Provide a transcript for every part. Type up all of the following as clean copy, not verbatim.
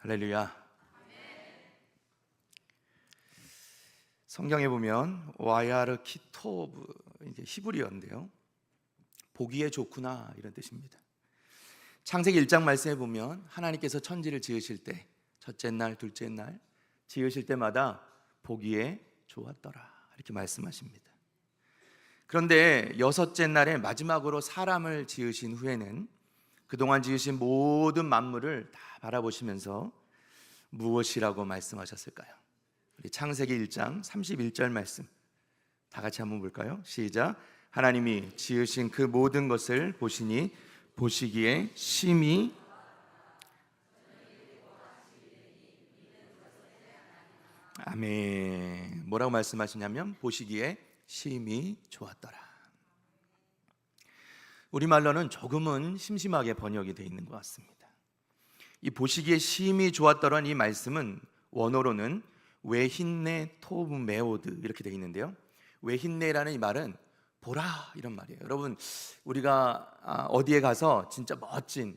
할렐루야. 성경에 보면 와야르 키토브, 이제 히브리어인데요, 보기에 좋구나 이런 뜻입니다. 창세기 1장 말씀에 보면 하나님께서 천지를 지으실 때 첫째 날, 둘째 날 지으실 때마다 보기에 좋았더라 이렇게 말씀하십니다. 그런데 여섯째 날에 마지막으로 사람을 지으신 후에는 그동안 지으신 모든 만물을 다 바라보시면서 무엇이라고 말씀하셨을까요? 우리 창세기 1장 31절 말씀 다 같이 한번 볼까요? 시작. 하나님이 지으신 그 모든 것을 보시니 보시기에 심히 아멘. 뭐라고 말씀하시냐면 보시기에 심히 좋았더라. 우리말로는 조금은 심심하게 번역이 되어 있는 것 같습니다. 이 보시기에 심히 좋았더라는 이 말씀은 원어로는 웨힌네 토브 메오드 이렇게 되어 있는데요, 웨힌네라는 이 말은 보라 이런 말이에요. 여러분, 우리가 어디에 가서 진짜 멋진,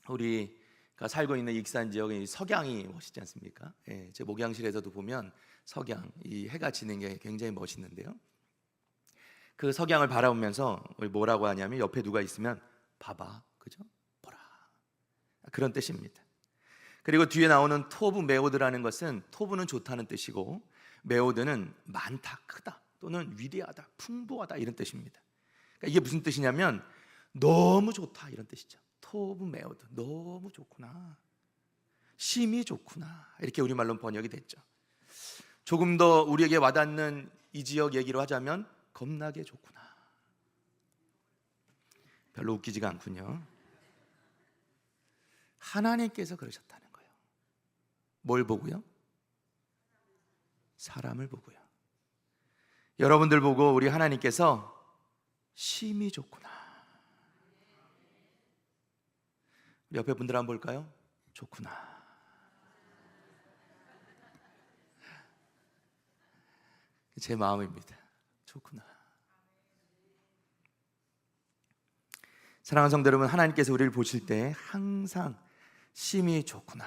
우리가 살고 있는 익산 지역의 석양이 멋있지 않습니까? 예, 제 목양실에서도 보면 석양, 이 해가 지는 게 굉장히 멋있는데요, 그 석양을 바라보면서 우리 뭐라고 하냐면 옆에 누가 있으면 봐봐, 그죠? 보라, 그런 뜻입니다. 그리고 뒤에 나오는 토브 메오드라는 것은, 토브는 좋다는 뜻이고 메오드는 많다, 크다 또는 위대하다, 풍부하다 이런 뜻입니다. 그러니까 이게 무슨 뜻이냐면 너무 좋다 이런 뜻이죠. 토브 메오드, 너무 좋구나, 심히 좋구나 이렇게 우리말로 번역이 됐죠. 조금 더 우리에게 와닿는 이 지역 얘기로 하자면 겁나게 좋구나. 별로 웃기지가 않군요. 하나님께서 그러셨다는 거예요. 뭘 보고요? 사람을 보고요. 여러분들 보고 우리 하나님께서 심히 좋구나. 우리 옆에 분들 한번 볼까요? 좋구나. 제 마음입니다. 좋구나. 사랑하는 성도 여러분, 하나님께서 우리를 보실 때 항상 심히 좋구나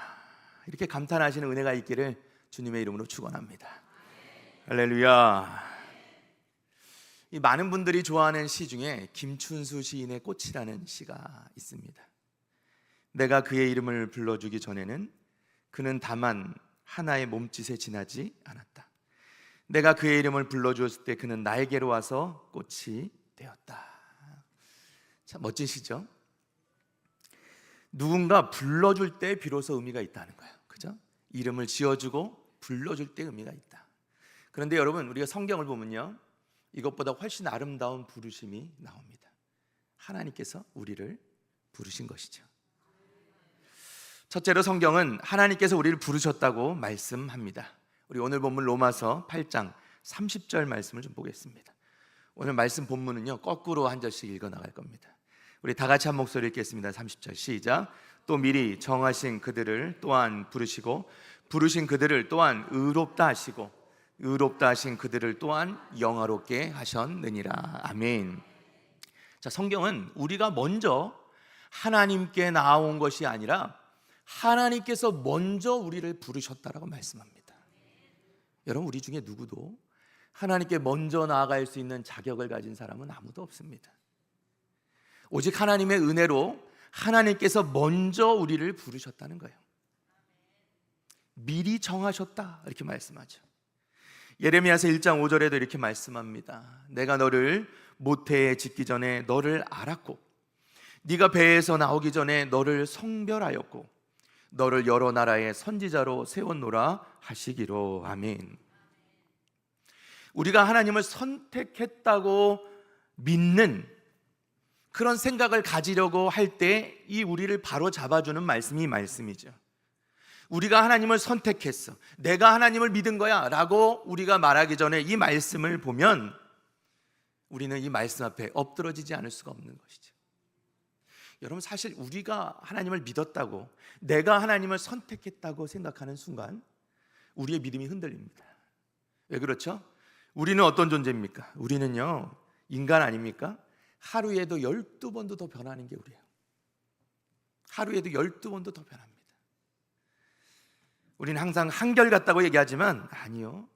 이렇게 감탄하시는 은혜가 있기를 주님의 이름으로 축원합니다. 할렐루야. 이 많은 분들이 좋아하는 시 중에 김춘수 시인의 꽃이라는 시가 있습니다. 내가 그의 이름을 불러주기 전에는 그는 다만 하나의 몸짓에 지나지 않았다. 내가 그의 이름을 불러주었을 때 그는 나에게로 와서 꽃이 되었다. 참 멋진 시죠. 누군가 불러줄 때 비로소 의미가 있다는 거예요, 그죠? 이름을 지어주고 불러줄 때 의미가 있다. 그런데 여러분, 우리가 성경을 보면요, 이것보다 훨씬 아름다운 부르심이 나옵니다. 하나님께서 우리를 부르신 것이죠. 첫째로 성경은 하나님께서 우리를 부르셨다고 말씀합니다. 우리 오늘 본문 로마서 8장 30절 말씀을 좀 보겠습니다. 오늘 말씀 본문은요, 거꾸로 한 절씩 읽어 나갈 겁니다. 우리 다 같이 한 목소리 읽겠습니다. 30절 시작. 또 미리 정하신 그들을 또한 부르시고 부르신 그들을 또한 의롭다 하시고 의롭다 하신 그들을 또한 영화롭게 하셨느니라. 아멘. 자, 성경은 우리가 먼저 하나님께 나아온 것이 아니라 하나님께서 먼저 우리를 부르셨다라고 말씀합니다. 여러분, 우리 중에 누구도 하나님께 먼저 나아갈 수 있는 자격을 가진 사람은 아무도 없습니다. 오직 하나님의 은혜로 하나님께서 먼저 우리를 부르셨다는 거예요. 미리 정하셨다 이렇게 말씀하죠. 예레미야서 1장 5절에도 이렇게 말씀합니다. 내가 너를 모태에 짓기 전에 너를 알았고 네가 배에서 나오기 전에 너를 성별하였고 너를 여러 나라의 선지자로 세웠노라 하시기로. 아멘. 우리가 하나님을 선택했다고 믿는 그런 생각을 가지려고 할 때 이 우리를 바로 잡아주는 말씀이 이 말씀이죠. 우리가 하나님을 선택했어, 내가 하나님을 믿은 거야 라고 우리가 말하기 전에 이 말씀을 보면 우리는 이 말씀 앞에 엎드러지지 않을 수가 없는 것이죠. 여러분, 사실 우리가 하나님을 믿었다고, 내가 하나님을 선택했다고 생각하는 순간 우리의 믿음이 흔들립니다. 왜 그렇죠? 우리는 어떤 존재입니까? 우리는요, 인간 아닙니까? 하루에도 12번도 더 변하는 게 우리예요. 하루에도 12번도 더 변합니다. 우리는 항상 한결같다고 얘기하지만 아니요.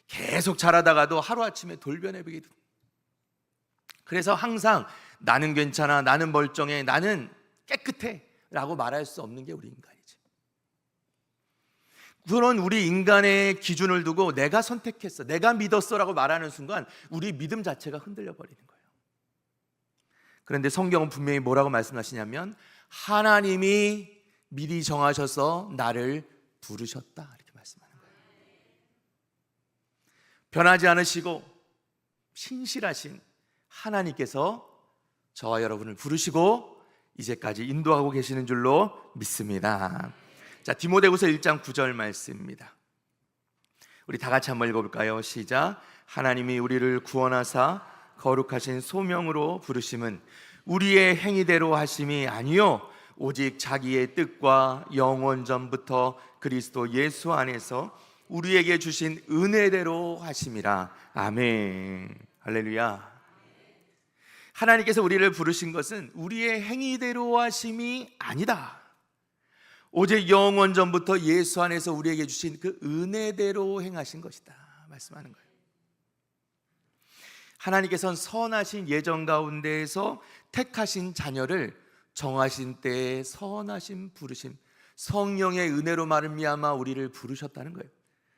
계속 자라다가도 하루아침에 돌변해버리게 됩니다. 그래서 항상 나는 괜찮아, 나는 멀쩡해, 나는 깨끗해 라고 말할 수 없는 게 우리 인간이죠. 그런 우리 인간의 기준을 두고 내가 선택했어, 내가 믿었어 라고 말하는 순간 우리 믿음 자체가 흔들려 버리는 거예요. 그런데 성경은 분명히 뭐라고 말씀하시냐면 하나님이 미리 정하셔서 나를 부르셨다 이렇게 말씀하는 거예요. 변하지 않으시고 신실하신 하나님께서 저와 여러분을 부르시고 이제까지 인도하고 계시는 줄로 믿습니다. 자, 디모데후서 1장 9절 말씀입니다. 우리 다 같이 한번 읽어볼까요? 시작. 하나님이 우리를 구원하사 거룩하신 소명으로 부르심은 우리의 행위대로 하심이 아니요 오직 자기의 뜻과 영원 전부터 그리스도 예수 안에서 우리에게 주신 은혜대로 하심이라. 아멘. 할렐루야. 하나님께서 우리를 부르신 것은 우리의 행위대로 하심이 아니다. 오직 영원 전부터 예수 안에서 우리에게 주신 그 은혜대로 행하신 것이다 말씀하는 거예요. 하나님께서는 선하신 예정 가운데에서 택하신 자녀를 정하신 때에 선하신 부르심, 성령의 은혜로 말미암아 우리를 부르셨다는 거예요.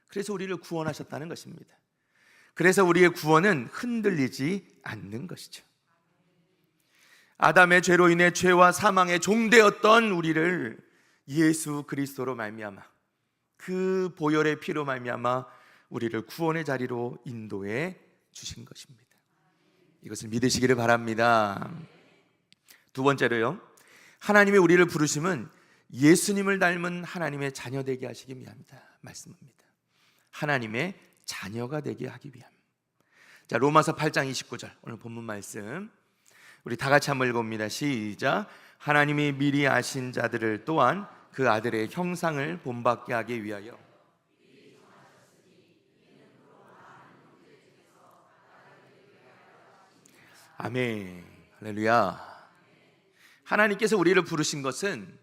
그래서 우리를 구원하셨다는 것입니다. 그래서 우리의 구원은 흔들리지 않는 것이죠. 아담의 죄로 인해 죄와 사망의 종되었던 우리를 예수 그리스도로 말미암아 그 보혈의 피로 말미암아 우리를 구원의 자리로 인도해 주신 것입니다. 이것을 믿으시기를 바랍니다. 두 번째로요, 하나님의 우리를 부르심은 예수님을 닮은 하나님의 자녀 되게 하시기 위함이다 말씀합니다. 하나님의 자녀가 되게 하기 위함. 자, 로마서 8장 29절 오늘 본문 말씀 우리 다 같이 한번 읽어봅니다. 시작. 하나님이 미리 아신 자들을 또한 그 아들의 형상을 본받게 하기 위하여 아멘. 할렐루야. 하나님께서 우리를 부르신 것은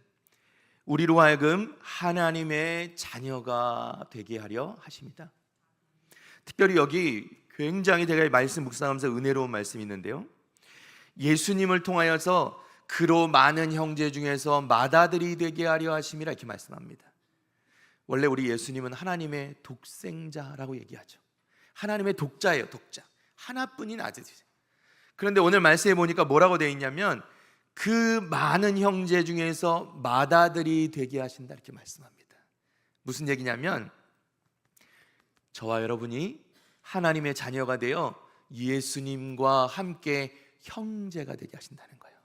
우리로 하여금 하나님의 자녀가 되게 하려 하십니다. 특별히 여기 굉장히 제가 말씀 묵상하면서 은혜로운 말씀이 있는데요, 예수님을 통하여서 그로 많은 형제 중에서 맏아들이 되게 하려 하심이라 이렇게 말씀합니다. 원래 우리 예수님은 하나님의 독생자라고 얘기하죠. 하나님의 독자예요. 독자, 하나뿐인 아들이죠. 그런데 오늘 말씀해 보니까 뭐라고 되어 있냐면 그 많은 형제 중에서 맏아들이 되게 하신다 이렇게 말씀합니다. 무슨 얘기냐면 저와 여러분이 하나님의 자녀가 되어 예수님과 함께 형제가 되게 하신다는 거예요.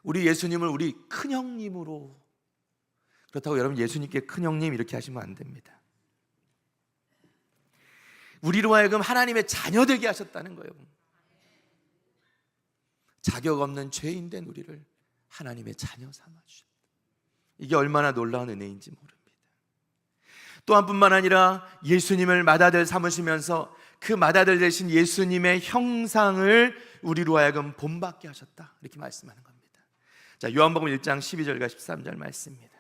우리 예수님을 우리 큰형님으로, 그렇다고 여러분 예수님께 큰형님 이렇게 하시면 안 됩니다. 우리로 하여금 하나님의 자녀 되게 하셨다는 거예요. 자격 없는 죄인 된 우리를 하나님의 자녀 삼아 주셨다. 이게 얼마나 놀라운 은혜인지 모릅니다. 또한 뿐만 아니라 예수님을 맏아들 삼으시면서 그 맏아들 되신 예수님의 형상을 우리로 하여금 본받게 하셨다 이렇게 말씀하는 겁니다. 자, 요한복음 1장 12절과 13절 말씀입니다.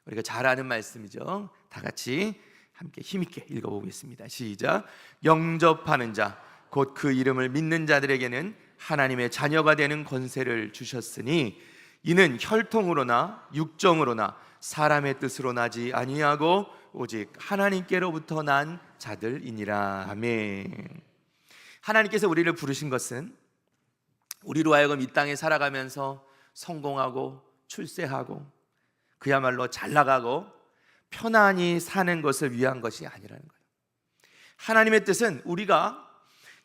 우리가 잘 아는 말씀이죠. 다 같이 함께 힘있게 읽어보겠습니다. 시작. 영접하는 자 곧 그 이름을 믿는 자들에게는 하나님의 자녀가 되는 권세를 주셨으니 이는 혈통으로나 육정으로나 사람의 뜻으로 나지 아니하고 오직 하나님께로부터 난 자들이니라. 아멘. 하나님께서 우리를 부르신 것은 우리로 하여금 이 땅에 살아가면서 성공하고 출세하고 그야말로 잘 나가고 편안히 사는 것을 위한 것이 아니라는 거예요. 하나님의 뜻은 우리가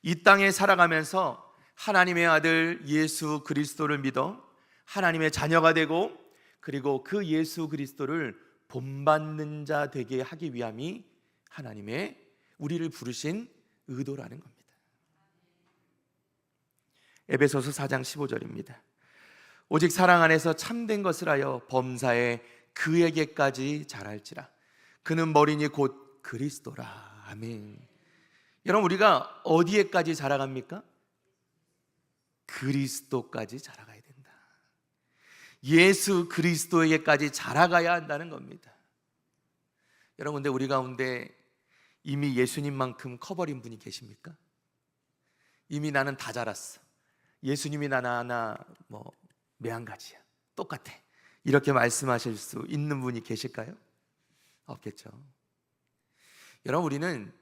이 땅에 살아가면서 하나님의 아들 예수 그리스도를 믿어 하나님의 자녀가 되고 그리고 그 예수 그리스도를 본받는 자 되게 하기 위함이 하나님의 우리를 부르신 의도라는 겁니다. 에베소서 4장 15절입니다. 오직 사랑 안에서 참된 것을 하여 범사에 그에게까지 자랄지라. 그는 머리니 곧 그리스도라. 아멘. 여러분, 우리가 어디에까지 자라갑니까? 그리스도까지 자라가야 된다. 예수 그리스도에게까지 자라가야 한다는 겁니다. 여러분, 근데 우리 가운데 이미 예수님만큼 커버린 분이 계십니까? 이미 나는 다 자랐어, 예수님이 하나 매한가지야, 똑같아, 이렇게 말씀하실 수 있는 분이 계실까요? 없겠죠. 여러분, 우리는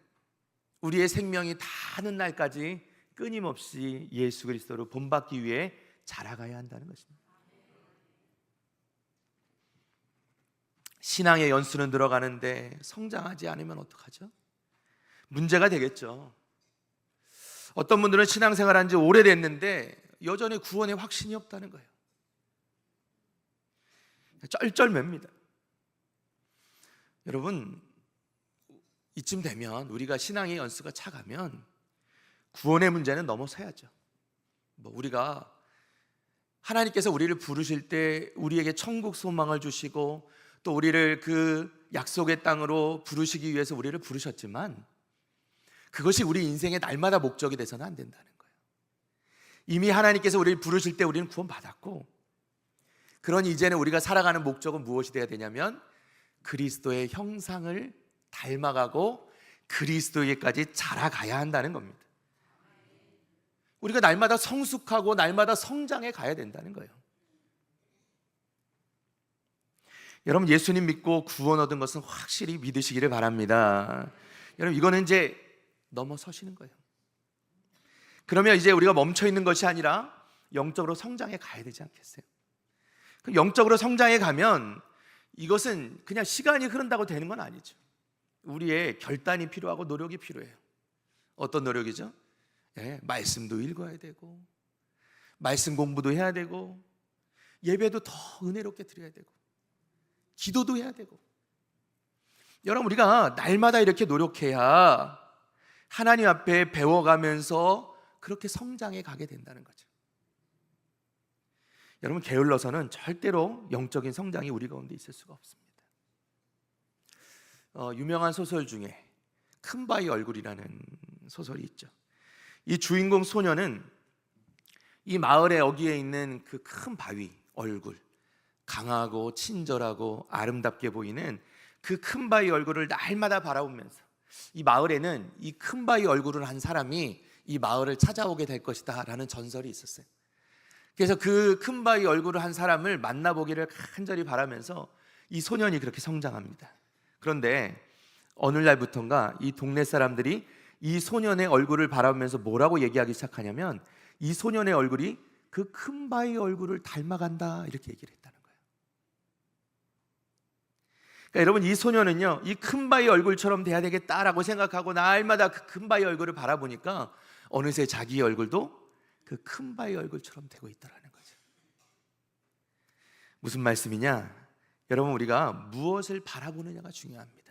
우리의 생명이 다하는 날까지 끊임없이 예수 그리스도를 본받기 위해 자라가야 한다는 것입니다. 신앙의 연수는 들어가는데 성장하지 않으면 어떡하죠? 문제가 되겠죠. 어떤 분들은 신앙생활한 지 오래됐는데 여전히 구원에 확신이 없다는 거예요. 쩔쩔맵니다. 여러분, 이쯤 되면, 우리가 신앙의 연수가 차가면 구원의 문제는 넘어서야죠. 우리가 하나님께서 우리를 부르실 때 우리에게 천국 소망을 주시고 또 우리를 그 약속의 땅으로 부르시기 위해서 우리를 부르셨지만, 그것이 우리 인생의 날마다 목적이 돼서는 안 된다는 거예요. 이미 하나님께서 우리를 부르실 때 우리는 구원받았고, 그러니 이제는 우리가 살아가는 목적은 무엇이 되어야 되냐면 그리스도의 형상을 닮아가고 그리스도에게까지 자라가야 한다는 겁니다. 우리가 날마다 성숙하고 날마다 성장해 가야 된다는 거예요. 여러분, 예수님 믿고 구원 얻은 것은 확실히 믿으시기를 바랍니다. 여러분, 이거는 이제 넘어서시는 거예요. 그러면 이제 우리가 멈춰 있는 것이 아니라 영적으로 성장해 가야 되지 않겠어요? 영적으로 성장해 가면 이것은 그냥 시간이 흐른다고 되는 건 아니죠. 우리의 결단이 필요하고 노력이 필요해요. 어떤 노력이죠? 말씀도 읽어야 되고, 말씀 공부도 해야 되고, 예배도 더 은혜롭게 드려야 되고, 기도도 해야 되고. 여러분, 우리가 날마다 이렇게 노력해야 하나님 앞에 배워가면서 그렇게 성장해 가게 된다는 거죠. 여러분, 게을러서는 절대로 영적인 성장이 우리 가운데 있을 수가 없습니다. 유명한 소설 중에 큰바위 얼굴이라는 소설이 있죠. 이 주인공 소녀는 이 마을의 어귀에 있는 그 큰 바위 얼굴, 강하고 친절하고 아름답게 보이는 그 큰 바위 얼굴을 날마다 바라보면서, 이 마을에는 이 큰 바위 얼굴을 한 사람이 이 마을을 찾아오게 될 것이다 라는 전설이 있었어요. 그래서 그 큰 바위 얼굴을 한 사람을 만나보기를 간절히 바라면서 이 소년이 그렇게 성장합니다. 그런데 어느 날부턴가 이 동네 사람들이 이 소년의 얼굴을 바라보면서 뭐라고 얘기하기 시작하냐면, 이 소년의 얼굴이 그 큰 바위 얼굴을 닮아간다, 이렇게 얘기를 했다는 거예요. 그러니까 여러분, 이 소년은요, 이 큰 바위 얼굴처럼 돼야 되겠다라고 생각하고 날마다 그 큰 바위 얼굴을 바라보니까 어느새 자기의 얼굴도 그 큰 바위 얼굴처럼 되고 있더라는 거죠. 무슨 말씀이냐? 여러분, 우리가 무엇을 바라보느냐가 중요합니다.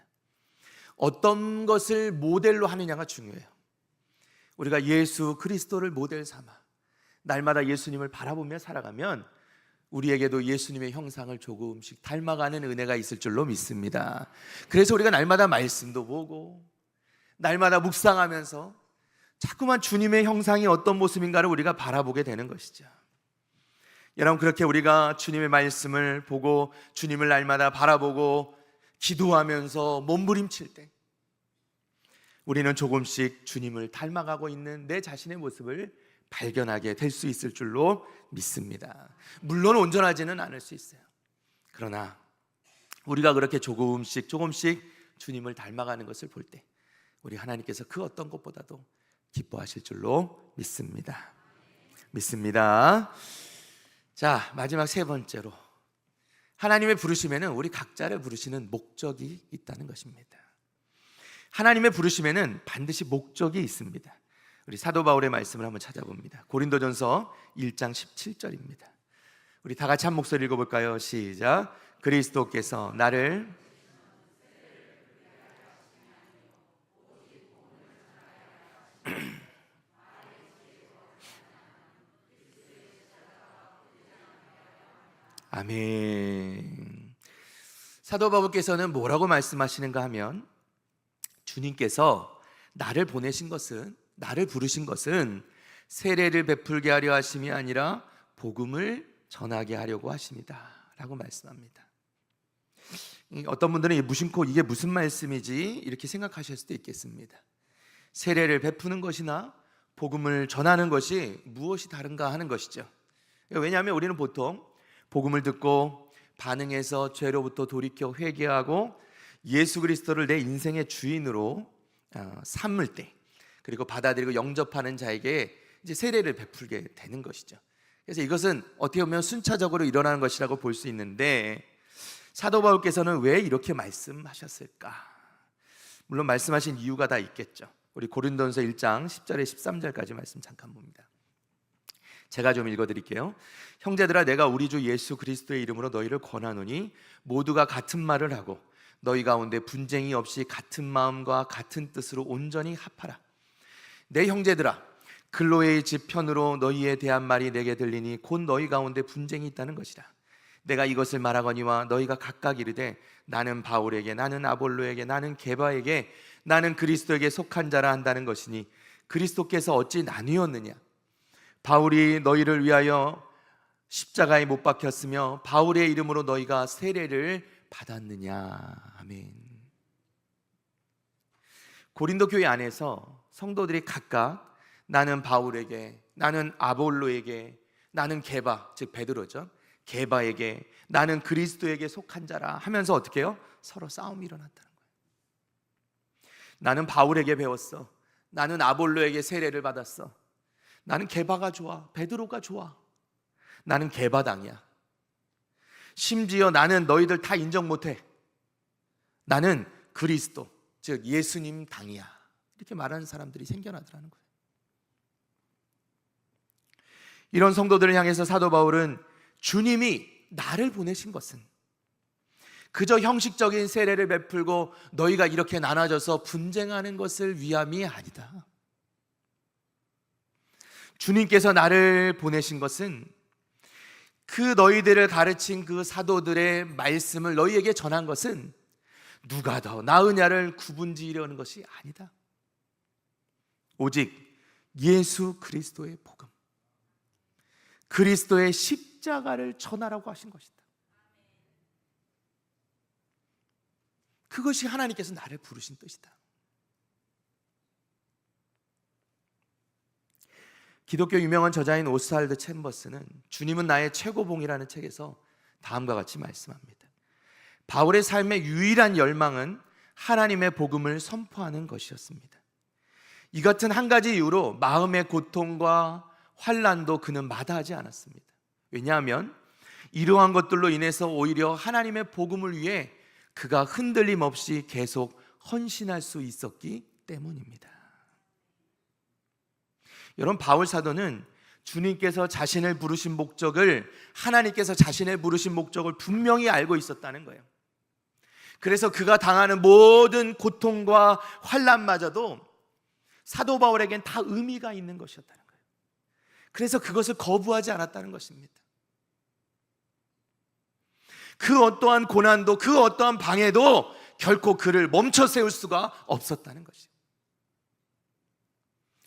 어떤 것을 모델로 하느냐가 중요해요. 우리가 예수 그리스도를 모델 삼아 날마다 예수님을 바라보며 살아가면 우리에게도 예수님의 형상을 조금씩 닮아가는 은혜가 있을 줄로 믿습니다. 그래서 우리가 날마다 말씀도 보고 날마다 묵상하면서 자꾸만 주님의 형상이 어떤 모습인가를 우리가 바라보게 되는 것이죠. 여러분, 그렇게 우리가 주님의 말씀을 보고 주님을 날마다 바라보고 기도하면서 몸부림칠 때 우리는 조금씩 주님을 닮아가고 있는 내 자신의 모습을 발견하게 될 수 있을 줄로 믿습니다. 물론 온전하지는 않을 수 있어요. 그러나 우리가 그렇게 조금씩 주님을 닮아가는 것을 볼 때 우리 하나님께서 그 어떤 것보다도 기뻐하실 줄로 믿습니다. 자, 마지막 세 번째로, 하나님의 부르심에는 우리 각자를 부르시는 목적이 있다는 것입니다. 하나님의 부르심에는 반드시 목적이 있습니다. 우리 사도 바울의 말씀을 한번 찾아봅니다. 고린도전서 1장 17절입니다. 우리 다 같이 한 목소리 읽어볼까요? 시작. 그리스도께서 나를 아멘. 사도 바울께서는 뭐라고 말씀하시는가 하면, 주님께서 나를 보내신 것은, 나를 부르신 것은 세례를 베풀게 하려 하심이 아니라 복음을 전하게 하려고 하십니다 라고 말씀합니다. 어떤 분들은 무심코 이게 무슨 말씀이지 이렇게 생각하실 수도 있겠습니다. 세례를 베푸는 것이나 복음을 전하는 것이 무엇이 다른가 하는 것이죠. 왜냐하면 우리는 보통 복음을 듣고 반응해서 죄로부터 돌이켜 회개하고 예수 그리스도를 내 인생의 주인으로 삼을 때, 그리고 받아들이고 영접하는 자에게 이제 세례를 베풀게 되는 것이죠. 그래서 이것은 어떻게 보면 순차적으로 일어나는 것이라고 볼 수 있는데, 사도 바울께서는 왜 이렇게 말씀하셨을까? 물론 말씀하신 이유가 다 있겠죠. 우리 고린도전서 1장 10절에 13절까지 말씀 잠깐 봅니다. 제가 좀 읽어드릴게요. 형제들아, 내가 우리 주 예수 그리스도의 이름으로 너희를 권하노니 모두가 같은 말을 하고 너희 가운데 분쟁이 없이 같은 마음과 같은 뜻으로 온전히 합하라. 내 형제들아, 글로의 집 편으로 너희에 대한 말이 내게 들리니 곧 너희 가운데 분쟁이 있다는 것이라. 내가 이것을 말하거니와 너희가 각각 이르되 나는 바울에게, 나는 아볼로에게, 나는 게바에게, 나는 그리스도에게 속한 자라 한다는 것이니 그리스도께서 어찌 나뉘었느냐? 바울이 너희를 위하여 십자가에 못 박혔으며 바울의 이름으로 너희가 세례를 받았느냐? 아멘. 고린도 교회 안에서 성도들이 각각 나는 바울에게, 나는 아볼로에게, 나는 게바, 즉 베드로죠, 게바에게, 나는 그리스도에게 속한 자라 하면서 어떻게 해요? 서로 싸움이 일어났다는 거예요. 나는 바울에게 배웠어, 나는 아볼로에게 세례를 받았어, 나는 게바가 좋아, 베드로가 좋아, 나는 게바당이야, 심지어 나는 너희들 다 인정 못해, 나는 그리스도, 즉 예수님 당이야, 이렇게 말하는 사람들이 생겨나더라는 거예요. 이런 성도들을 향해서 사도 바울은 주님이 나를 보내신 것은 그저 형식적인 세례를 베풀고 너희가 이렇게 나눠져서 분쟁하는 것을 위함이 아니다. 주님께서 나를 보내신 것은 그 너희들을 가르친 그 사도들의 말씀을 너희에게 전한 것은 누가 더 나으냐를 구분지으려는 것이 아니다. 오직 예수 그리스도의 복음, 그리스도의 십자가를 전하라고 하신 것이다. 그것이 하나님께서 나를 부르신 뜻이다. 기독교 유명한 저자인 오스왈드 챔버스는 주님은 나의 최고봉이라는 책에서 다음과 같이 말씀합니다. 바울의 삶의 유일한 열망은 하나님의 복음을 선포하는 것이었습니다. 이 같은 한 가지 이유로 마음의 고통과 환난도 그는 마다하지 않았습니다. 왜냐하면 이러한 것들로 인해서 오히려 하나님의 복음을 위해 그가 흔들림 없이 계속 헌신할 수 있었기 때문입니다. 여러분, 바울 사도는 주님께서 자신을 부르신 목적을, 하나님께서 자신을 부르신 목적을 분명히 알고 있었다는 거예요. 그래서 그가 당하는 모든 고통과 환난마저도 사도 바울에겐 다 의미가 있는 것이었다는 거예요. 그래서 그것을 거부하지 않았다는 것입니다. 그 어떠한 고난도, 그 어떠한 방해도 결코 그를 멈춰 세울 수가 없었다는 것이에요.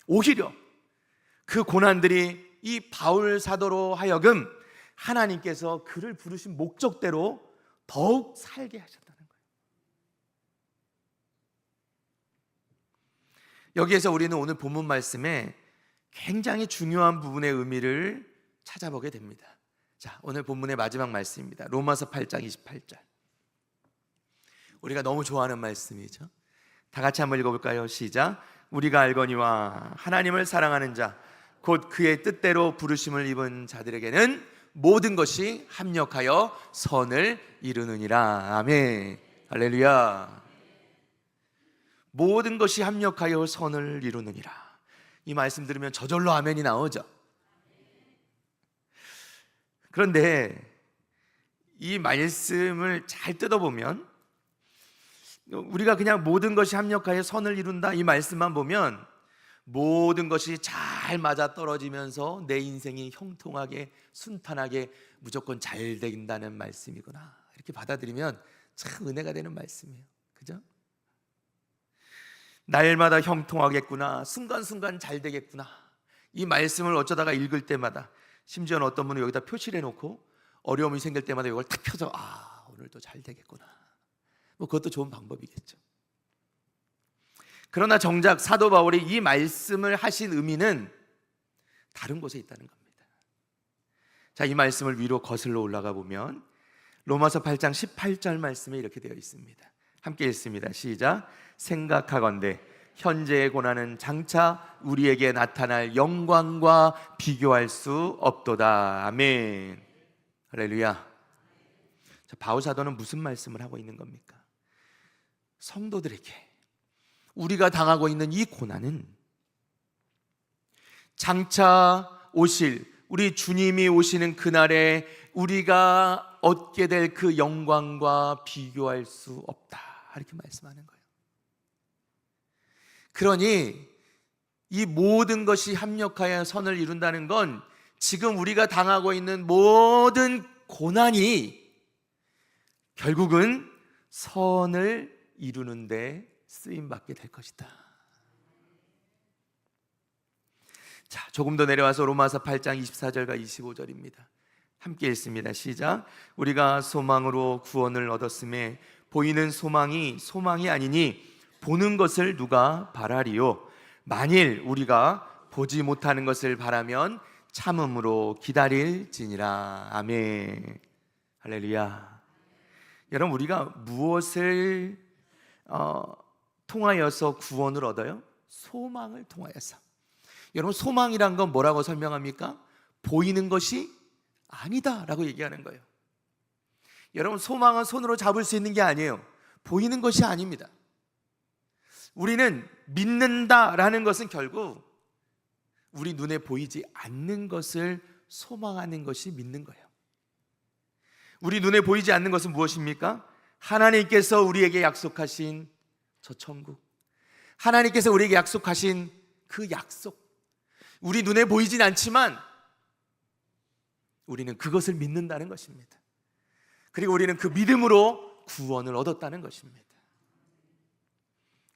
오히려 그 고난들이 이 바울 사도로 하여금 하나님께서 그를 부르신 목적대로 더욱 살게 하셨다는 거예요. 여기에서 우리는 오늘 본문 말씀에 굉장히 중요한 부분의 의미를 찾아보게 됩니다. 자, 오늘 본문의 마지막 말씀입니다. 로마서 8장 28절. 우리가 너무 좋아하는 말씀이죠. 다 같이 한번 읽어볼까요? 시작. 우리가 알거니와 하나님을 사랑하는 자 곧 그의 뜻대로 부르심을 입은 자들에게는 모든 것이 합력하여 선을 이루느니라. 아멘. 할렐루야. 모든 것이 합력하여 선을 이루느니라. 이 말씀 들으면 저절로 아멘이 나오죠. 그런데 이 말씀을 잘 뜯어보면, 우리가 그냥 모든 것이 합력하여 선을 이룬다 이 말씀만 보면 모든 것이 잘 맞아떨어지면서 내 인생이 형통하게 순탄하게 무조건 잘 된다는 말씀이구나, 이렇게 받아들이면 참 은혜가 되는 말씀이에요. 그죠? 날마다 형통하겠구나, 순간순간 잘 되겠구나, 이 말씀을 어쩌다가 읽을 때마다, 심지어는 어떤 분은 여기다 표시를 해놓고 어려움이 생길 때마다 이걸 탁 펴서 오늘도 잘 되겠구나. 그것도 좋은 방법이겠죠. 그러나 정작 사도 바울이 이 말씀을 하신 의미는 다른 곳에 있다는 겁니다. 자, 이 말씀을 위로 거슬러 올라가 보면 로마서 8장 18절 말씀에 이렇게 되어 있습니다. 함께 읽습니다. 시작. 생각하건대 현재의 고난은 장차 우리에게 나타날 영광과 비교할 수 없도다. 아멘. 할렐루야. 자, 바울 사도는 무슨 말씀을 하고 있는 겁니까? 성도들에게 우리가 당하고 있는 이 고난은 장차 오실 우리 주님이 오시는 그날에 우리가 얻게 될 그 영광과 비교할 수 없다, 이렇게 말씀하는 거예요. 그러니 이 모든 것이 합력하여 선을 이룬다는 건 지금 우리가 당하고 있는 모든 고난이 결국은 선을 이루는 데 쓰임받게 될 것이다. 자, 조금 더 내려와서 로마서 8장 24절과 25절입니다. 함께 읽습니다. 시작. 우리가 소망으로 구원을 얻었음에 보이는 소망이 소망이 아니니 보는 것을 누가 바라리요. 만일 우리가 보지 못하는 것을 바라면 참음으로 기다릴지니라. 아멘. 할렐루야. 여러분, 우리가 무엇을 통하여서 구원을 얻어요? 소망을 통하여서. 여러분, 소망이란 건 뭐라고 설명합니까? 보이는 것이 아니다라고 얘기하는 거예요. 여러분, 소망은 손으로 잡을 수 있는 게 아니에요. 보이는 것이 아닙니다. 우리는 믿는다라는 것은 결국 우리 눈에 보이지 않는 것을 소망하는 것이 믿는 거예요. 우리 눈에 보이지 않는 것은 무엇입니까? 하나님께서 우리에게 약속하신 저 천국, 하나님께서 우리에게 약속하신 그 약속, 우리 눈에 보이진 않지만 우리는 그것을 믿는다는 것입니다. 그리고 우리는 그 믿음으로 구원을 얻었다는 것입니다.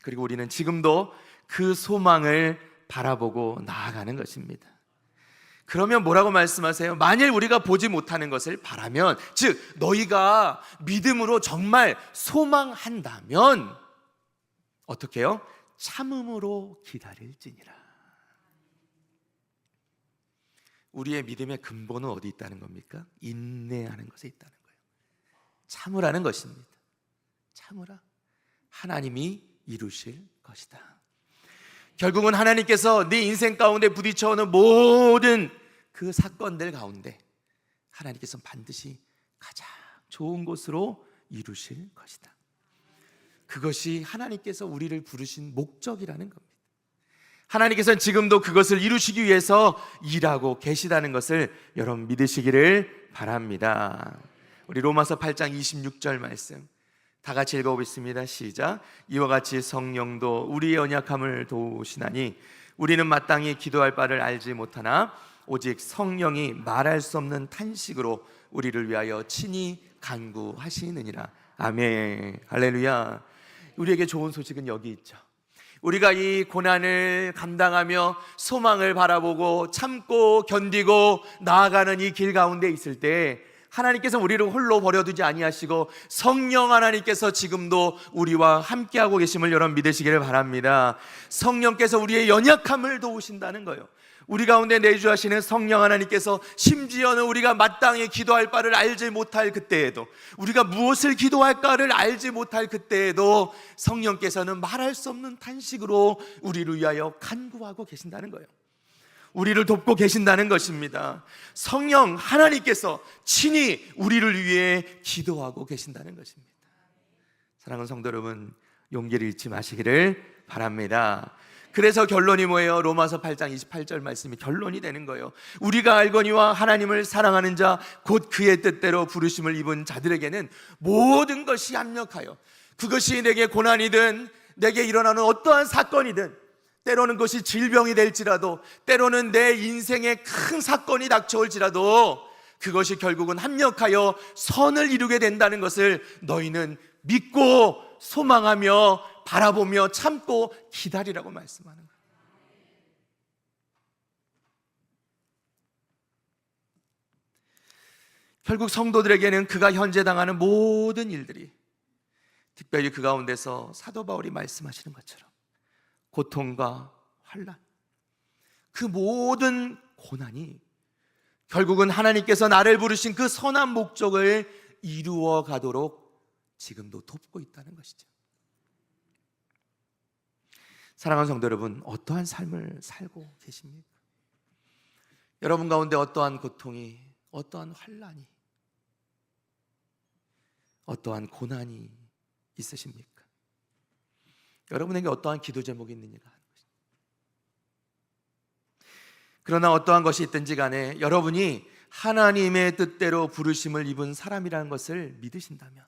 그리고 우리는 지금도 그 소망을 바라보고 나아가는 것입니다. 그러면 뭐라고 말씀하세요? 만일 우리가 보지 못하는 것을 바라면, 즉 너희가 믿음으로 정말 소망한다면 어떻게 해요? 참음으로 기다릴지니라. 우리의 믿음의 근본은 어디 있다는 겁니까? 인내하는 것에 있다는 거예요. 참으라는 것입니다. 참으라. 하나님이 이루실 것이다. 결국은 하나님께서 네 인생 가운데 부딪혀오는 모든 그 사건들 가운데 하나님께서 반드시 가장 좋은 곳으로 이루실 것이다. 그것이 하나님께서 우리를 부르신 목적이라는 겁니다. 하나님께서는 지금도 그것을 이루시기 위해서 일하고 계시다는 것을 여러분 믿으시기를 바랍니다. 우리 로마서 8장 26절 말씀 다 같이 읽어보겠습니다. 시작. 이와 같이 성령도 우리의 연약함을 도우시나니 우리는 마땅히 기도할 바를 알지 못하나 오직 성령이 말할 수 없는 탄식으로 우리를 위하여 친히 간구하시느니라. 아멘. 할렐루야. 우리에게 좋은 소식은 여기 있죠. 우리가 이 고난을 감당하며 소망을 바라보고 참고 견디고 나아가는 이 길 가운데 있을 때 하나님께서 우리를 홀로 버려두지 아니하시고 성령 하나님께서 지금도 우리와 함께하고 계심을 여러분 믿으시기를 바랍니다. 성령께서 우리의 연약함을 도우신다는 거예요. 우리 가운데 내주하시는 성령 하나님께서 심지어는 우리가 마땅히 기도할 바를 알지 못할 그때에도, 우리가 무엇을 기도할까를 알지 못할 그때에도 성령께서는 말할 수 없는 탄식으로 우리를 위하여 간구하고 계신다는 거예요. 우리를 돕고 계신다는 것입니다. 성령 하나님께서 친히 우리를 위해 기도하고 계신다는 것입니다. 사랑하는 성도 여러분, 용기를 잃지 마시기를 바랍니다. 그래서 결론이 뭐예요? 로마서 8장 28절 말씀이 결론이 되는 거예요. 우리가 알거니와 하나님을 사랑하는 자 곧 그의 뜻대로 부르심을 입은 자들에게는 모든 것이 합력하여, 그것이 내게 고난이든 내게 일어나는 어떠한 사건이든, 때로는 그것이 질병이 될지라도, 때로는 내 인생에 큰 사건이 닥쳐올지라도 그것이 결국은 합력하여 선을 이루게 된다는 것을 너희는 믿고 소망하며 바라보며 참고 기다리라고 말씀하는 거예요. 결국 성도들에게는 그가 현재 당하는 모든 일들이, 특별히 그 가운데서 사도 바울이 말씀하시는 것처럼 고통과 환난, 그 모든 고난이 결국은 하나님께서 나를 부르신 그 선한 목적을 이루어 가도록 지금도 돕고 있다는 것이죠. 사랑하는 성도 여러분, 어떠한 삶을 살고 계십니까? 여러분 가운데 어떠한 고통이, 어떠한 환난이, 어떠한 고난이 있으십니까? 여러분에게 어떠한 기도 제목이 있느냐가 하는 것입니다. 그러나 어떠한 것이 있든지 간에 여러분이 하나님의 뜻대로 부르심을 입은 사람이라는 것을 믿으신다면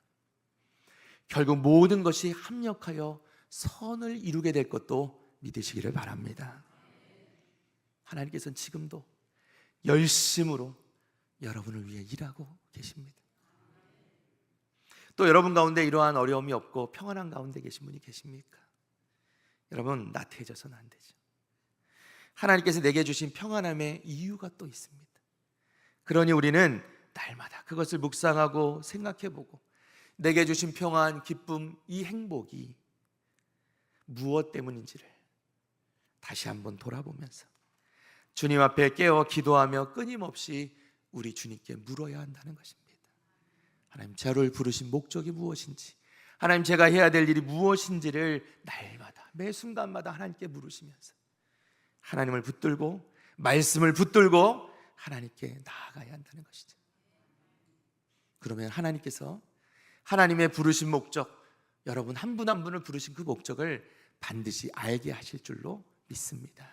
결국 모든 것이 합력하여 선을 이루게 될 것도 믿으시기를 바랍니다. 하나님께서는 지금도 열심으로 여러분을 위해 일하고 계십니다. 또 여러분 가운데 이러한 어려움이 없고 평안한 가운데 계신 분이 계십니까? 여러분, 나태해져서는 안 되죠. 하나님께서 내게 주신 평안함의 이유가 또 있습니다. 그러니 우리는 날마다 그것을 묵상하고 생각해보고 내게 주신 평안, 기쁨, 이 행복이 무엇 때문인지를 다시 한번 돌아보면서 주님 앞에 깨어 기도하며 끊임없이 우리 주님께 물어야 한다는 것입니다. 하나님, 저를 부르신 목적이 무엇인지, 하나님 제가 해야 될 일이 무엇인지를 날마다 매 순간마다 하나님께 물으시면서 하나님을 붙들고 말씀을 붙들고 하나님께 나아가야 한다는 것이죠. 그러면 하나님께서 하나님의 부르신 목적, 여러분 한 분 한 분을 부르신 그 목적을 반드시 알게 하실 줄로 믿습니다.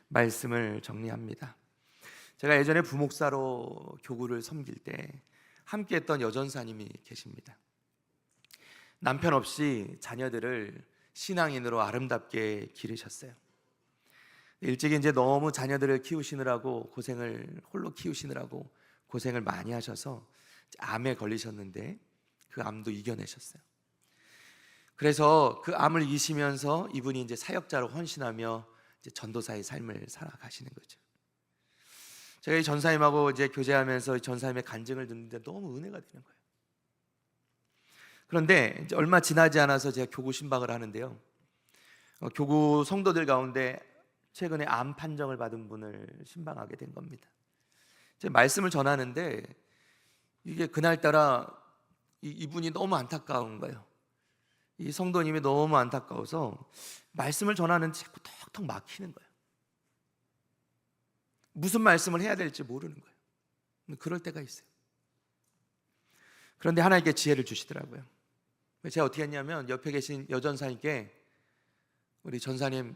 말씀을 정리합니다. 제가 예전에 부목사로 교구를 섬길 때 함께 했던 여전사님이 계십니다. 남편 없이 자녀들을 신앙인으로 아름답게 기르셨어요. 일찍이 이제 너무 자녀들을 키우시느라고 홀로 키우시느라고 고생을 많이 하셔서 암에 걸리셨는데 그 암도 이겨내셨어요. 그래서 그 암을 이기시면서 이분이 이제 사역자로 헌신하며 이제 전도사의 삶을 살아가시는 거죠. 제가 이 전사님하고 이제 교제하면서 전사님의 간증을 듣는데 너무 은혜가 되는 거예요. 그런데 이제 얼마 지나지 않아서 제가 교구 신방을 하는데요. 교구 성도들 가운데 최근에 암 판정을 받은 분을 신방하게 된 겁니다. 제가 말씀을 전하는데 이게 그날따라 이분이 너무 안타까운 거예요. 이 성도님이 너무 안타까워서 말씀을 전하는데 자꾸 턱턱 막히는 거예요. 무슨 말씀을 해야 될지 모르는 거예요. 그럴 때가 있어요. 그런데 하나님께 지혜를 주시더라고요. 제가 어떻게 했냐면 옆에 계신 여전사님께 우리 전사님,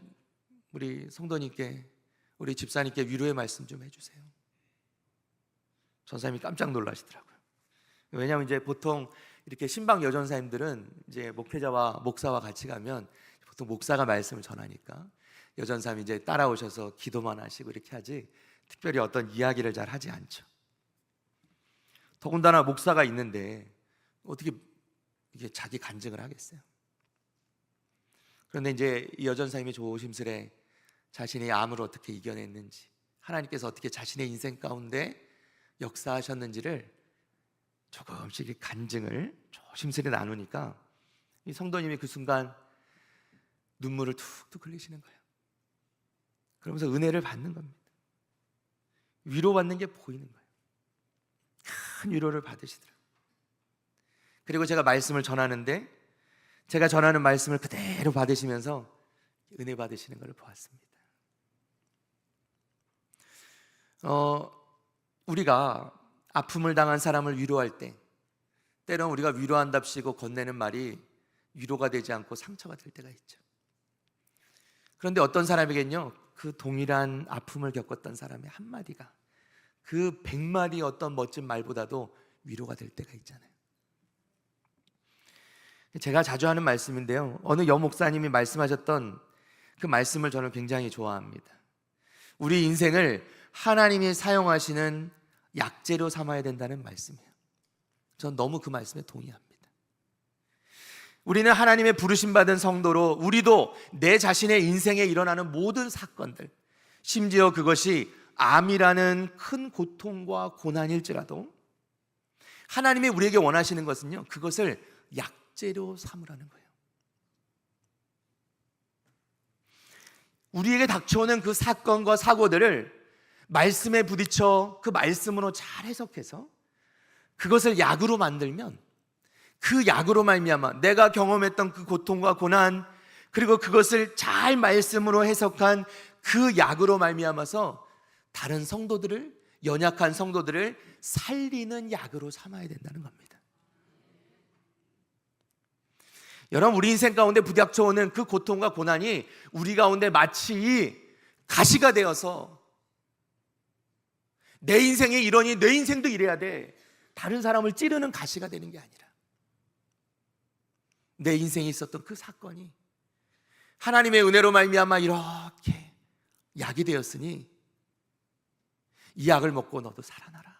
우리 성도님께, 우리 집사님께 위로의 말씀 좀 해주세요. 전사님이 깜짝 놀라시더라고요. 왜냐하면 이제 보통 이렇게 신방 여전사님들은 이제 목회자와 목사와 같이 가면 보통 목사가 말씀을 전하니까 여전사님이 이제 따라오셔서 기도만 하시고 이렇게 하지 특별히 어떤 이야기를 잘 하지 않죠. 더군다나 목사가 있는데 어떻게 이게 자기 간증을 하겠어요? 그런데 이제 이 여전사님이 조심스레 자신의 암을 어떻게 이겨냈는지, 하나님께서 어떻게 자신의 인생 가운데 역사하셨는지를 조금씩 간증을 조심스레 나누니까 이 성도님이 그 순간 눈물을 툭툭 흘리시는 거예요. 그러면서 은혜를 받는 겁니다. 위로받는 게 보이는 거예요. 큰 위로를 받으시더라고요. 그리고 제가 말씀을 전하는데 제가 전하는 말씀을 그대로 받으시면서 은혜 받으시는 걸 보았습니다. 우리가 아픔을 당한 사람을 위로할 때 때론 우리가 위로한답시고 건네는 말이 위로가 되지 않고 상처가 될 때가 있죠. 그런데 어떤 사람에겐요, 그 동일한 아픔을 겪었던 사람의 한마디가 그 100마디 어떤 멋진 말보다도 위로가 될 때가 있잖아요. 제가 자주 하는 말씀인데요, 어느 여목사님이 말씀하셨던 그 말씀을 저는 굉장히 좋아합니다. 우리 인생을 하나님이 사용하시는 약재로 삼아야 된다는 말씀이에요. 전 너무 그 말씀에 동의합니다. 우리는 하나님의 부르심받은 성도로 우리도 내 자신의 인생에 일어나는 모든 사건들, 심지어 그것이 암이라는 큰 고통과 고난일지라도 하나님이 우리에게 원하시는 것은요, 그것을 약재로 삼으라는 거예요. 우리에게 닥쳐오는 그 사건과 사고들을 말씀에 부딪혀 그 말씀으로 잘 해석해서 그것을 약으로 만들면, 그 약으로 말미암아 내가 경험했던 그 고통과 고난, 그리고 그것을 잘 말씀으로 해석한 그 약으로 말미암아서 다른 성도들을, 연약한 성도들을 살리는 약으로 삼아야 된다는 겁니다. 여러분, 우리 인생 가운데 부닥쳐오는 그 고통과 고난이 우리 가운데 마치 가시가 되어서 내 인생이 이러니 내 인생도 이래야 돼, 다른 사람을 찌르는 가시가 되는 게 아니라 내 인생에 있었던 그 사건이 하나님의 은혜로 말미암아 이렇게 약이 되었으니 이 약을 먹고 너도 살아나라,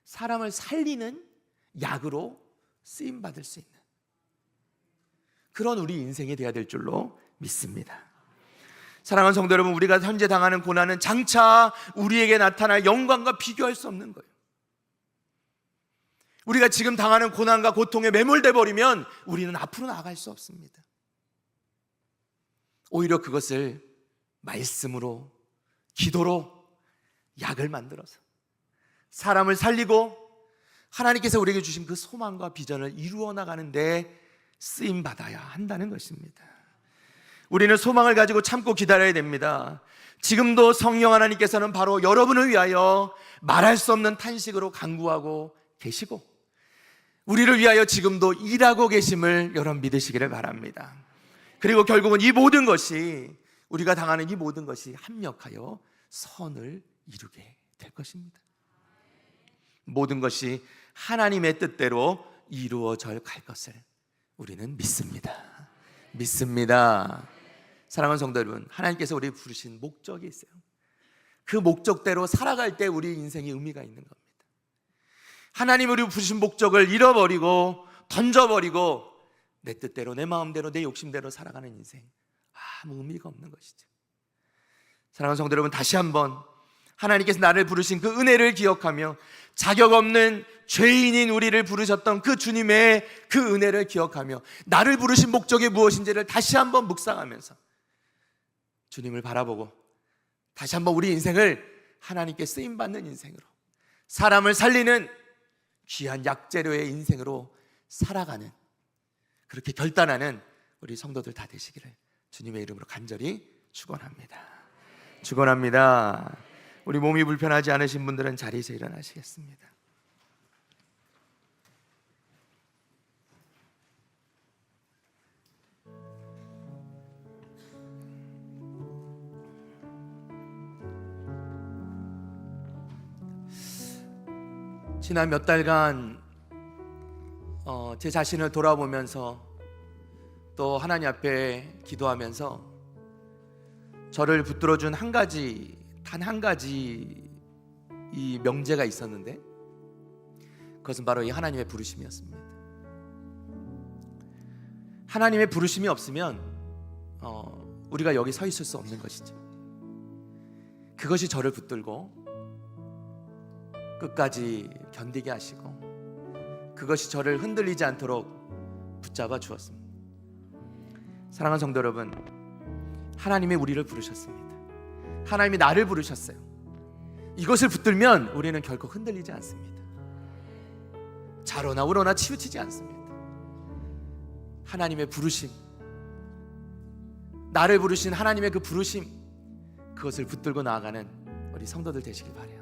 사람을 살리는 약으로 쓰임받을 수 있는 그런 우리 인생이 되어야 될 줄로 믿습니다. 사랑하는 성도 여러분, 우리가 현재 당하는 고난은 장차 우리에게 나타날 영광과 비교할 수 없는 거예요. 우리가 지금 당하는 고난과 고통에 매몰돼 버리면 우리는 앞으로 나아갈 수 없습니다. 오히려 그것을 말씀으로, 기도로 약을 만들어서 사람을 살리고 하나님께서 우리에게 주신 그 소망과 비전을 이루어 나가는데 쓰임받아야 한다는 것입니다. 우리는 소망을 가지고 참고 기다려야 됩니다. 지금도 성령 하나님께서는 바로 여러분을 위하여 말할 수 없는 탄식으로 간구하고 계시고 우리를 위하여 지금도 일하고 계심을 여러분 믿으시기를 바랍니다. 그리고 결국은 이 모든 것이, 우리가 당하는 이 모든 것이 합력하여 선을 이루게 될 것입니다. 모든 것이 하나님의 뜻대로 이루어져 갈 것을 우리는 믿습니다. 믿습니다. 사랑하는 성도 여러분, 하나님께서 우리 부르신 목적이 있어요. 그 목적대로 살아갈 때 우리 인생이 의미가 있는 겁니다. 하나님 우리 부르신 목적을 잃어버리고 던져버리고 내 뜻대로, 내 마음대로, 내 욕심대로 살아가는 인생, 아무 의미가 없는 것이죠. 사랑하는 성도 여러분, 다시 한번 하나님께서 나를 부르신 그 은혜를 기억하며 자격 없는 죄인인 우리를 부르셨던 그 주님의 그 은혜를 기억하며 나를 부르신 목적이 무엇인지를 다시 한번 묵상하면서 주님을 바라보고 다시 한번 우리 인생을 하나님께 쓰임받는 인생으로, 사람을 살리는 귀한 약재료의 인생으로 살아가는, 그렇게 결단하는 우리 성도들 다 되시기를 주님의 이름으로 간절히 축원합니다. 축원합니다. 우리 몸이 불편하지 않으신 분들은 자리에서 일어나시겠습니다. 지난 몇 달간 제 자신을 돌아보면서 또 하나님 앞에 기도하면서 저를 붙들어준 단 한 가지 이 명제가 있었는데, 그것은 바로 이 하나님의 부르심이었습니다. 하나님의 부르심이 없으면 우리가 여기 서 있을 수 없는 것이죠. 그것이 저를 붙들고 끝까지 견디게 하시고 그것이 저를 흔들리지 않도록 붙잡아 주었습니다. 사랑하는 성도 여러분, 하나님이 우리를 부르셨습니다. 하나님이 나를 부르셨어요. 이것을 붙들면 우리는 결코 흔들리지 않습니다. 자로나 우로나 치우치지 않습니다. 하나님의 부르심, 나를 부르신 하나님의 그 부르심, 그것을 붙들고 나아가는 우리 성도들 되시길 바라요.